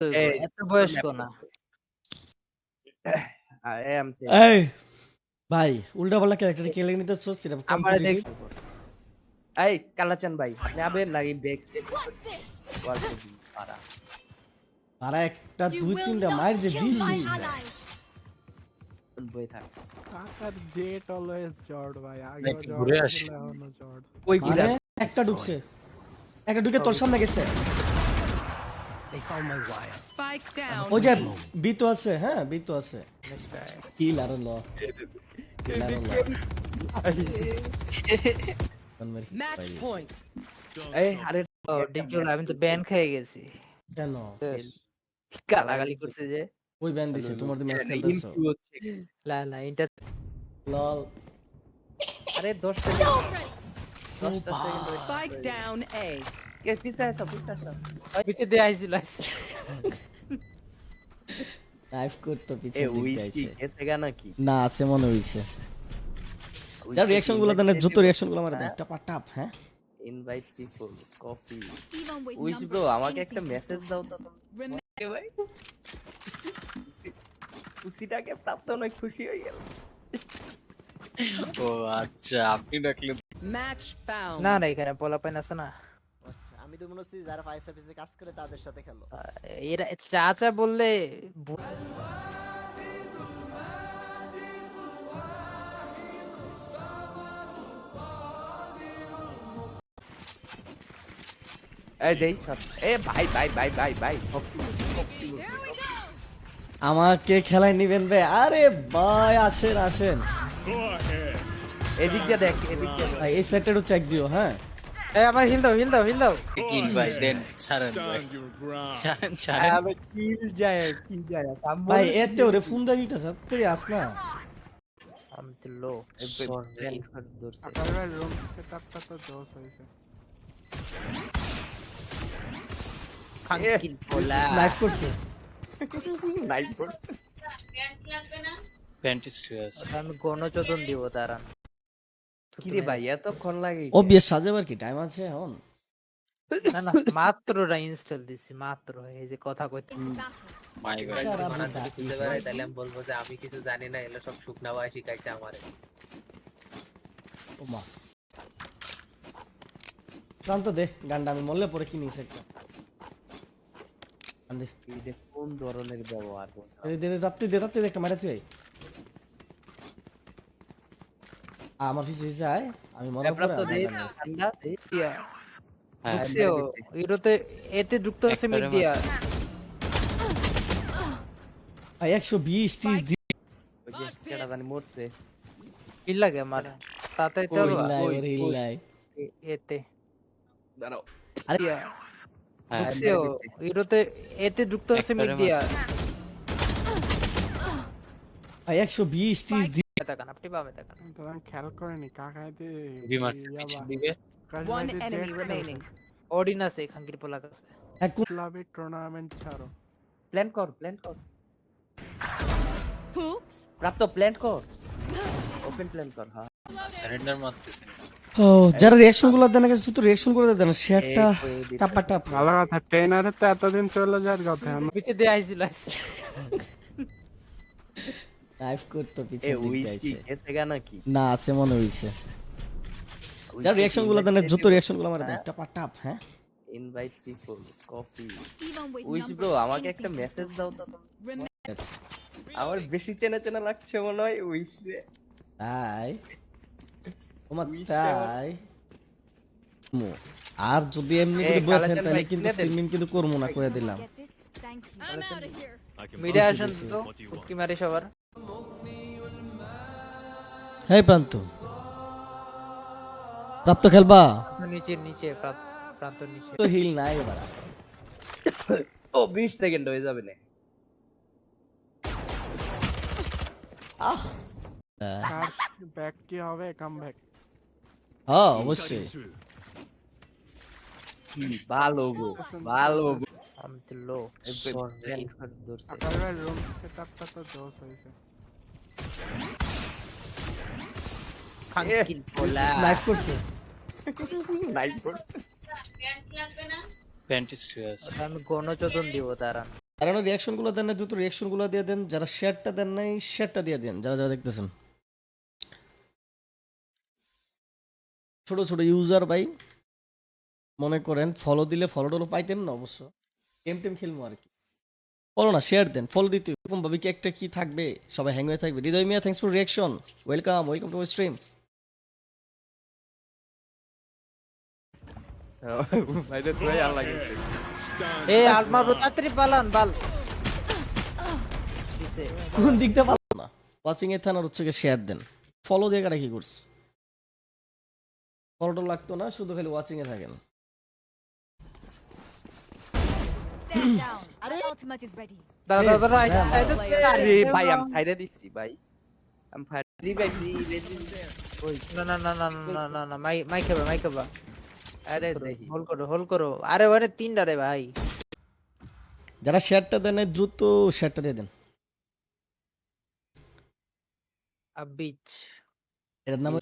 এই এত বয়স্ক না। I am saying এই ভাই উল্টাপাল্টা ক্যারেক্টার খেলে নিতে সোচ্ছি না আমার দেখছি এই কালাচান ভাই আপনি আবেন নাকি ব্যাক স্টেপ গল্প দিন পারা আর একটা দুই তিনটা মার যে দিছি বই থাক কাকার জেট অলওয়েজ জর্ড ভাই আগে একটু ঘুরে আসি। জর্ড কই মানে গিলা একটা ঢুকছে একটা ঢুকে তোর সামনে গেছে Spike down. ওই যে বিতো আছে হ্যাঁ বিতো আছে কিল আর ল কিল আর ল Match point. এই আরে ডিপজল আমি তো ব্যান খেয়ে গেছি। কেন গালাগালি করছে যে ওই ব্যান দিছে তোমার দি ম্যাচ খেলতেছো লা ইন্টার লল আরে 10 second 10 second Spike down A. কে পিছে আসো পিছে দিয়ে আইছিল লাইভ করতে এ পিছনে দিকে উইস্কি আইছে গেছে গা নাকি না আছে মনে হইছে যার রিঅ্যাকশন গুলো দেন যত রিঅ্যাকশন গুলো মারে দেন টাপ টাপ হ্যাঁ invite people copy Even with wish numbers, bro আমাকে একটা anything মেসেজ possible. দাও তো Remember, কে ভাই খুশিটাকে প্রাপ্ত নয় খুশি হয়ে গেল ও আচ্ছা আপনি ডাকলেন Match found. না না এখানে পোলাপাইন আছে না আমি তো মনে হচ্ছে যারা ফায়ার সার্ভিসে কাজ করে তাদের সাথে খেলো এরা চাচা বললে এই দেই শট এ ভাই ভাই ভাই ভাই ভাই আমাকে খেলায় নিবেন বে আরে ভাই আসেন আসেন এদিক দিয়ে দেখ এদিক দিয়ে ভাই এই সেটটারও চেক দিও হ্যাঁ এই আমার হিল দাও কিল ভাই দেন ছাড়েন ভাই ছাড়েন ছাড়েন আবে কিল যায় ভাই এতে ওরে ফোন দা দিতেছ তুই আস না আমি তো লো ধরছে কাকার রুম সেটআপটা তো জোস হইছে খাঙ্কিল পোলা স্নাইপ করছে নাইট করছে প্যান্টিস আছে আমি গণচোদন দিব তারান কি রে ভাই এতক্ষণ লাগে অবভিয়াস সাজাবার কি টাইম আছে এখন না না মাত্র ইনস্টল দিছি মাত্র এই যে কথা কইতে মাই ভাই বুঝতে পারে তাহলে আমি বলবো যে আমি কিছু জানি না এগুলো সব শুকনা ভাই শিখাইছে আমারে ওমা প্রান্ত দে গান্ডা আমি মরলে পরে কিনিস একটা আন্দে এটা কোন ধরনের ব্যবহার দে দে দাঁতে দে একটা মারাচ্ছি ভাই আমার পিছে যায় আমি মরার পরে প্রাপ্ত দেই গান্ডা নিয়েছি। ঠান্ডা দেই দিয়া ঢুকছেও ইরোতে এতে ঢুকতে হচ্ছে মিড দিয়া ভাই 120 30 দি ওই যে কেডা জানি মরছে কি লাগে আমার তাতে তো হিল্লাই ওরে হিল্লাই এতে দাঁড়াও আরে দিয়া ঢুকছেও ইরোতে এতে ঢুকতে হচ্ছে মিড দিয়া ভাই 120 30 দি তাকান আপনি বামে তাকান তো আমি খেয়াল করিনি কাকাইতে বিমার পিছন দিকে One enemy remaining. অডিন আছে খাঙ্কির পোলা কাছে এক কোন ক্লাবে টুর্নামেন্ট ছাড়ো প্ল্যান কর Oops. প্রাপ্ত প্ল্যান কর ওপেন প্ল্যান কর হ্যাঁ সারেন্ডার মারতেছেন ও যারা রিঅ্যাকশন গুলো দেন না তো রিঅ্যাকশন করে দেন শেয়ারটা টাপা টাপ ভালো কথা ট্রেনারে তো এতদিন চলে যাওয়ার কথা পিছে দিয়ে আইছিল লাইভ করতে এ পিছনে দিকে উইস্কি আইছে গেছে গা নাকি না আছে মনে হইছে যারা রিঅ্যাকশন গুলো দেন যত রিঅ্যাকশন গুলো মারে দেন টাপা টাপ হ্যাঁ invite people copy Even with wish numbers, bro আমাকে একটা anything মেসেজ possible. দাও তো Remember, আমার বেশি চেনা লাগছে মনে হয় উইশ রে তাই ওমা Wish তাই আর যদি এমনি এ, যদি বলেন কালাচান তাহলে ভাই, কিন্তু কিনে দেন। স্ট্রিমিং কিন্তু করবো না করে দিলাম get this? Thank you. I'm out of here. মিডে আসেন তো কি মারি সবার হেই প্রান্ত প্রাপ্ত খেলবা নিচে প্রান্ত নিচে তো হিল নাই এবার ও 20 সেকেন্ড হয়ে যাবে না আহ ব্যাক কি হবে কাম ব্যাক হ্যাঁ অবশ্যই ভালো গো আমি তো লো ধরছে কাকার রুম সেটআপটা তো জোস হইছে খাঙ্কিল পোলা স্নাইপ করছে নাইট করছে প্যান্টিস আছে আমি গণচোদন দিব তারান কারণ রিয়াকশন গুলো দেন না, দ্রুত রিয়াকশন গুলো দিয়ে দেন। যারা শেয়ারটা দেন নাই শেয়ারটা দিয়ে দেন, যারা যারা দেখতেছেন। ছোট ছোট ইউজার ভাই মনে করেন ফলো দিলে ফলো টলো পাইতেন না অবশ্য, গেম টেম খেলবো আর কি। ফলো না শেয়ার দেন, ফলো দিতে এরকম ভাবে কি একটা কি থাকবে, সবাই হ্যাং হয়ে থাকবে। Hriday Miah thanks for reaction, welcome to my stream. ভাইদের তো ভাই আল্লাহ গেছে। এই আলমা ব্রো তাড়াতাড়ি পালান বাল দিছে। কোন দিকটা ভালো না, ওয়াচিং এ থানার হচ্ছে শেয়ার দেন, ফলো দিয়ে কাটা কি করছে, ফলোটা লাগতো না, শুধু খালি ওয়াচিং এ থাকেন। Stand down. My ultimate is ready. দাদা দাদা আরে ভাই আমি ফাইরে দিচ্ছি ভাই, আমি ফাইরে ভাই রেডি। ওই না না না না না না না মাই খাবা আরে দেখি হোল করো আরে ওরে তিনটা রে ভাই। যারা শেয়ারটা দেন নাই দ্রুত শেয়ারটা দিয়ে দেন। আবিচ এর নাম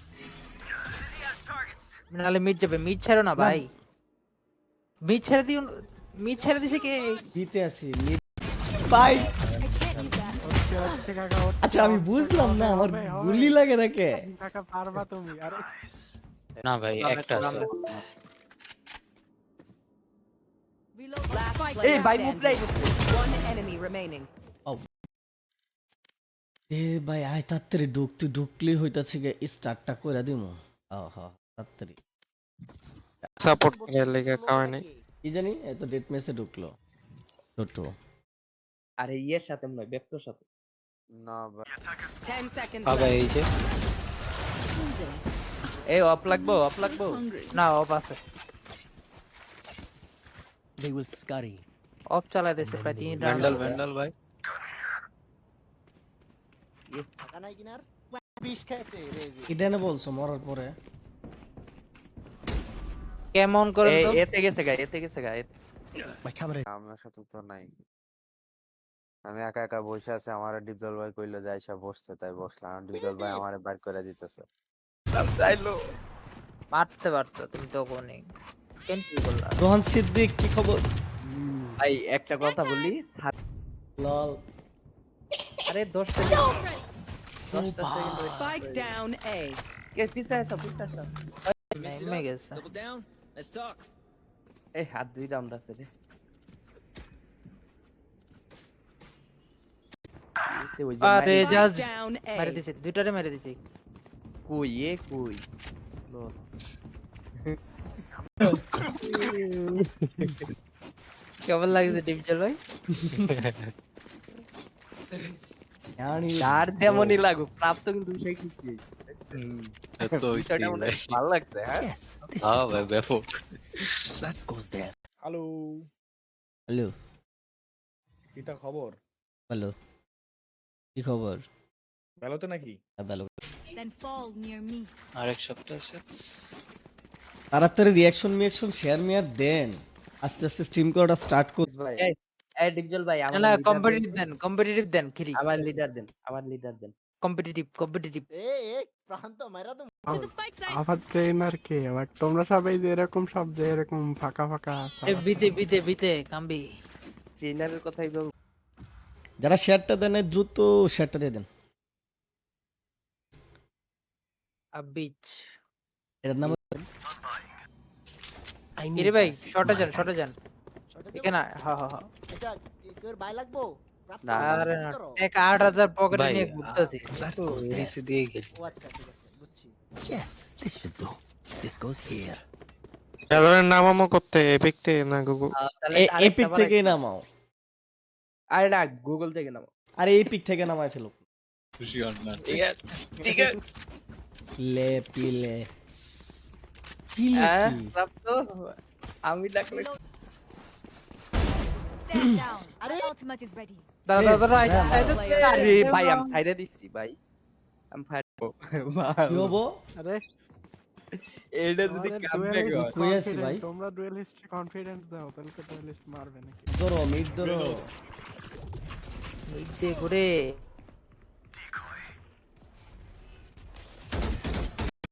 নালে মিড যাবে, মিড ছাড়ো না ভাই, মিড ছেড়ে দিও, মিড ছেড়ে দিছে কে? দিতে আসি ভাই। I can't use that. হচ্ছে কাকা হচ্ছে। আচ্ছা আমি বুঝলাম না, আমার গুলি লাগে নাকি? কাকা পারবা তুমি? আরে না ভাই একটা আছে Reload. Last এই player ভাই standing. মুভটাই করছে। One enemy remaining. এ ভাই আয় তাড়াতাড়ি ঢুক, তুই ঢুকলেই হইতাছে গে স্টার্টটা কইরা দিমু। আহা তাড়াতাড়ি সাপোর্ট করে লেগে খাওয়াই নাই। কি জানি এত ডেট মেসে ঢুকলো ছোট। আরে ইয়ের সাথে নয়, ব্যক্তর সাথে। না ভাই 10 seconds ভাই left. এই যে এই অফ লাগবো, অফ লাগবো। না অফ আছে, অফ চালাই দিছে প্রায় 3 ভ্যান্ডাল ভ্যান্ডাল ভাই টাকা নাই কিনার বিষ খাইছে রেজি। এটা না বলছো মরার পরে কেমন করে এই তো এতে গেছে গা, এতে গেছে গা। আমার সাথে তো নাই, আমি একা একা বসে আছি। আমার ডিপজল ভাই কইলো যে আইসা বসতে, তাই বসলাম। ডিপজল ভাই আমারে বাইর করে দিতেছে। চাইলো মারতে পারতো তুমি তো কোনে কেন কি বললা? রোহান সিদ্দিক কি খবর? ভাই একটা কথা বলি, লল আরে 10 second 10 second Spike down A. কে পিছে আসো, পিছে আসো। নেমে গেছে। এই হাত 2 রাউন্ড আছে রে। এতে ওই যে আরে মারি- জাজ Spike down মেরে A. দিছে, দুইটারে মেরে দিছি। কই এ কই লো। কেমন লাগছে ডিপজল ভাই? জানি যার যেমনই লাগুক, প্রাপ্ত কিন্তু সেই খুশি হয়েছে। তো বিষয়টা মনে হয় ভালো লাগছে। হ্যাঁ হ্যাঁ ভাই ব্যাপক। হ্যালো, হ্যালো কিটা খবর? হ্যালো কি খবর? ভালো তো নাকি? ভালো। Then fall near me. আরেক সপ্তাহ আছে তাড়াতাড়ি রিয়াকশন মিয়াকশন শেয়ার মিয়ার দেন, আস্তে আস্তে স্ট্রিম করাটা স্টার্ট কর। ভাই এই ডিপজল ভাই না আমার না leader কম্পিটিটিভ দেন খিরি। আমার লিডার দেন, আমার লিডার দেন। কম্পিটিটিভ এ প্রান্ত মাইরা দম। To the spike site. আবার ট্রেনার কে? আবার তোমরা সবাই যে এরকম শব্দ এরকম ফাঁকা ফাঁকা এ বিতে কাম্বি। ট্রেনারের কথাই বল। যারা শেয়ারটা দেন নাই দ্রুত শেয়ারটা দিয়ে দেন। আবিচ এর নাম কিরে ভাই শর্টে যান এখানে। হ্যাঁ এটা তোর ভাই লাগবো? না, আরে না এক 8000 পকেটে ভাই, নিয়ে ঘুরতেছি। এসে দিয়ে গেল ও আচ্ছা ঠিক আছে বুঝছি। এর নামামো করতে এপিক তে না গুগল? তাহলে এপিক থেকে নামাও, আরে না গুগল থেকে নাও। আরে এপিক থেকে নামায় ফেলো। খুশি হন না ঠিক আছে ঠিক আছে লে পিলে পিলে হ্যাঁ কি? প্রাপ্ত আমি ডাকলে Stand down. Are My you- ultimate is ready. দাদা আরে ভাই আমি ফাইরে দিচ্ছি ভাই, আমি ফাইরে কি হবো? আরে এটা যদি কামব্যাক হয়। কই আছি ভাই? তোমরা ডুয়েল হিস্ট্রি কনফিডেন্স দাও, তাহলে তো ডুয়েলিস্ট মারবে নাকি? ধরো মিড ধরো। ঘুরে